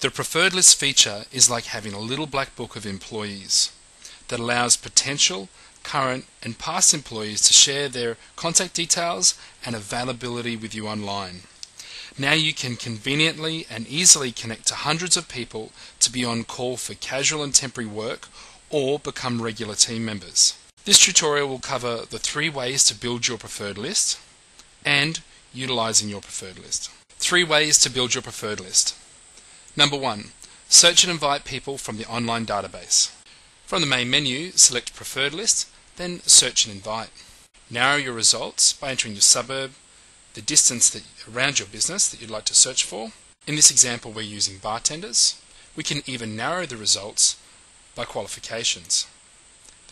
The preferred list feature is like having a little black book of employees that allows potential, current and past employees to share their contact details and availability with you online. Now you can conveniently and easily connect to hundreds of people to be on call for casual and temporary work or become regular team members. This tutorial will cover the 3 ways to build your preferred list and utilizing your preferred list. 3 ways to build your preferred list. Number 1. Search and invite people from the online database. From the main menu, select Preferred List, then Search and Invite. Narrow your results by entering your suburb, the distance around your business that you'd like to search for. In this example, we're using bartenders. We can even narrow the results by qualifications.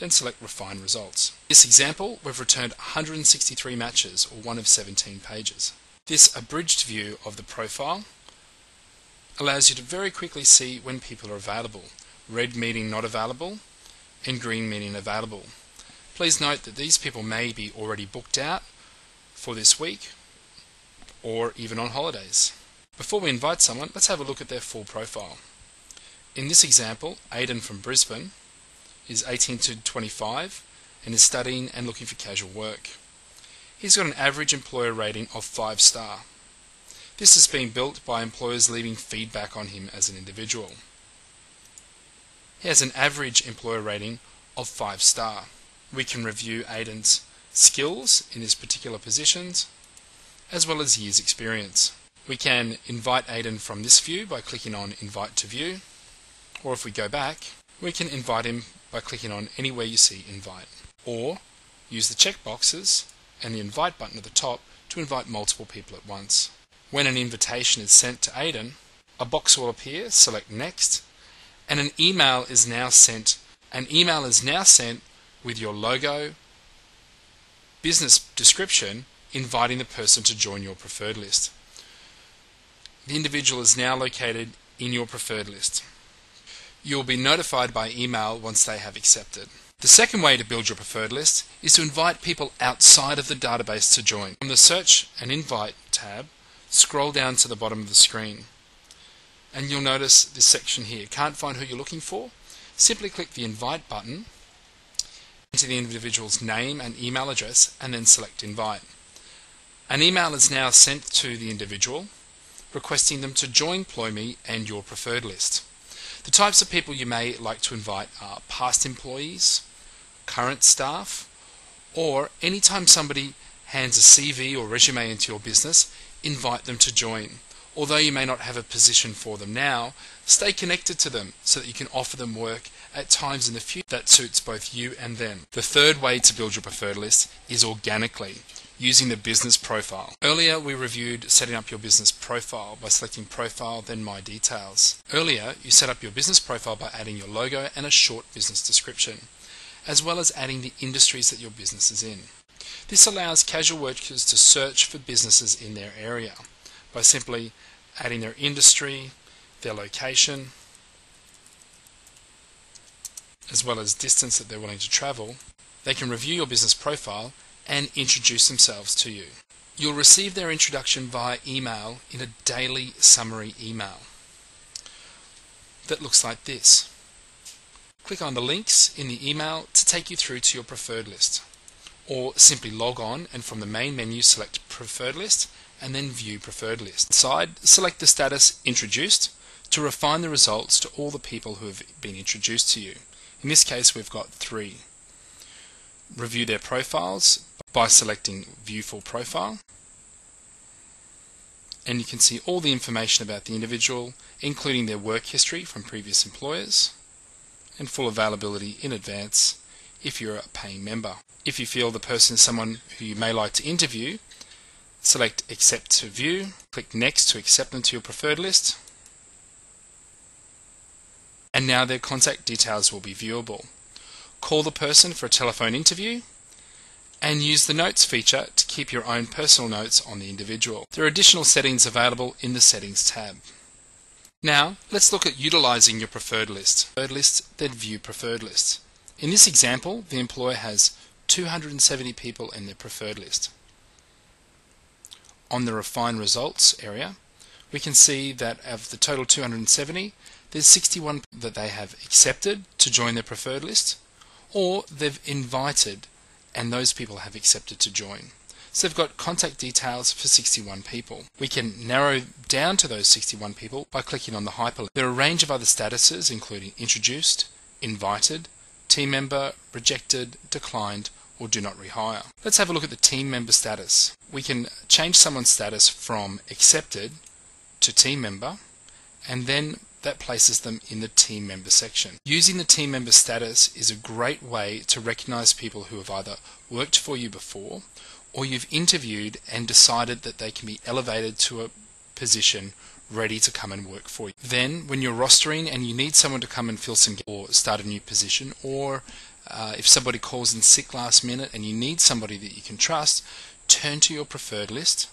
Then select Refine Results. In this example, we've returned 163 matches, or 1 of 17 pages. This abridged view of the profile allows you to very quickly see when people are available. Red meaning not available, and green meaning available. Please note that these people may be already booked out for this week, or even on holidays. Before we invite someone, let's have a look at their full profile. In this example, Aidan from Brisbane is 18 to 25 and is studying and looking for casual work. He's got an average employer rating of 5-star. This is being built by employers leaving feedback on him as an individual. He has an average employer rating of 5-star. We can review Aidan's skills in his particular positions, as well as years experience. We can invite Aidan from this view by clicking on Invite to View, or if we go back, we can invite him by clicking on anywhere you see Invite, or use the checkboxes and the Invite button at the top to invite multiple people at once. When an invitation is sent to Aidan, a box will appear, select Next, and an email is now sent. An email is now sent with your logo, business description, inviting the person to join your preferred list. The individual is now located in your preferred list. You will be notified by email once they have accepted. The second way to build your preferred list is to invite people outside of the database to join. From the Search and Invite tab, scroll down to the bottom of the screen, and you'll notice this section here. Can't find who you're looking for? Simply click the Invite button, enter the individual's name and email address, and then select Invite. An email is now sent to the individual requesting them to join Ployme and your preferred list. The types of people you may like to invite are past employees, current staff, or anytime somebody hands a CV or resume into your business, invite them to join. Although you may not have a position for them now, stay connected to them so that you can offer them work at times in the future that suits both you and them. The third way to build your preferred list is organically, using the business profile. Earlier we reviewed setting up your business profile by selecting Profile, then My Details. Earlier you set up your business profile by adding your logo and a short business description, as well as adding the industries that your business is in. This allows casual workers to search for businesses in their area by simply adding their industry, their location, as well as distance that they're willing to travel. They can review your business profile and introduce themselves to you. You'll receive their introduction via email in a daily summary email that looks like this. Click on the links in the email to take you through to your preferred list, or simply log on and from the main menu select Preferred List and then View Preferred List. Inside, select the status Introduced to refine the results to all the people who have been introduced to you. In this case we've got 3. Review their profiles by selecting View Full Profile, and you can see all the information about the individual, including their work history from previous employers and full availability in advance if you're a paying member. If you feel the person is someone who you may like to interview, select Accept to View, click Next to accept them to your preferred list, and now their contact details will be viewable. Call the person for a telephone interview and use the Notes feature to keep your own personal notes on the individual. There are additional settings available in the Settings tab. Now let's look at utilizing your preferred list. Preferred list, then View Preferred List. In this example, the employer has 270 people in their preferred list. On the Refine Results area, we can see that of the total 270, there's 61 that they have accepted to join their preferred list, or they've invited and those people have accepted to join. So they've got contact details for 61 people. We can narrow down to those 61 people by clicking on the hyperlink. There are a range of other statuses, including introduced, invited, team member, rejected, declined, or do not rehire. Let's have a look at the team member status. We can change someone's status from accepted to team member, and then that places them in the team member section. Using the team member status is a great way to recognize people who have either worked for you before, or you've interviewed and decided that they can be elevated to a position ready to come and work for you. Then when you're rostering and you need someone to come and fill some or start a new position, or if somebody calls in sick last minute and you need somebody that you can trust, turn to your preferred list,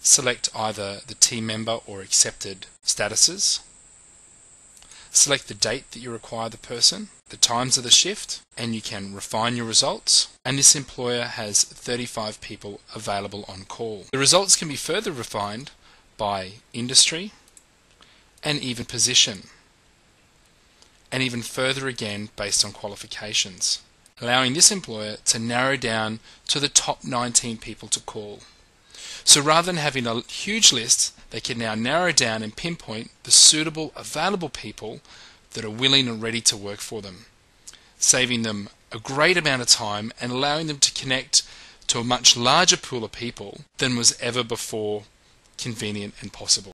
select either the team member or accepted statuses, select the date that you require the person, the times of the shift, and you can refine your results. And this employer has 35 people available on call. The results can be further refined by industry and even position, and even further again based on qualifications, allowing this employer to narrow down to the top 19 people to call. So rather than having a huge list, they can now narrow down and pinpoint the suitable available people that are willing and ready to work for them, saving them a great amount of time and allowing them to connect to a much larger pool of people than was ever before convenient and possible.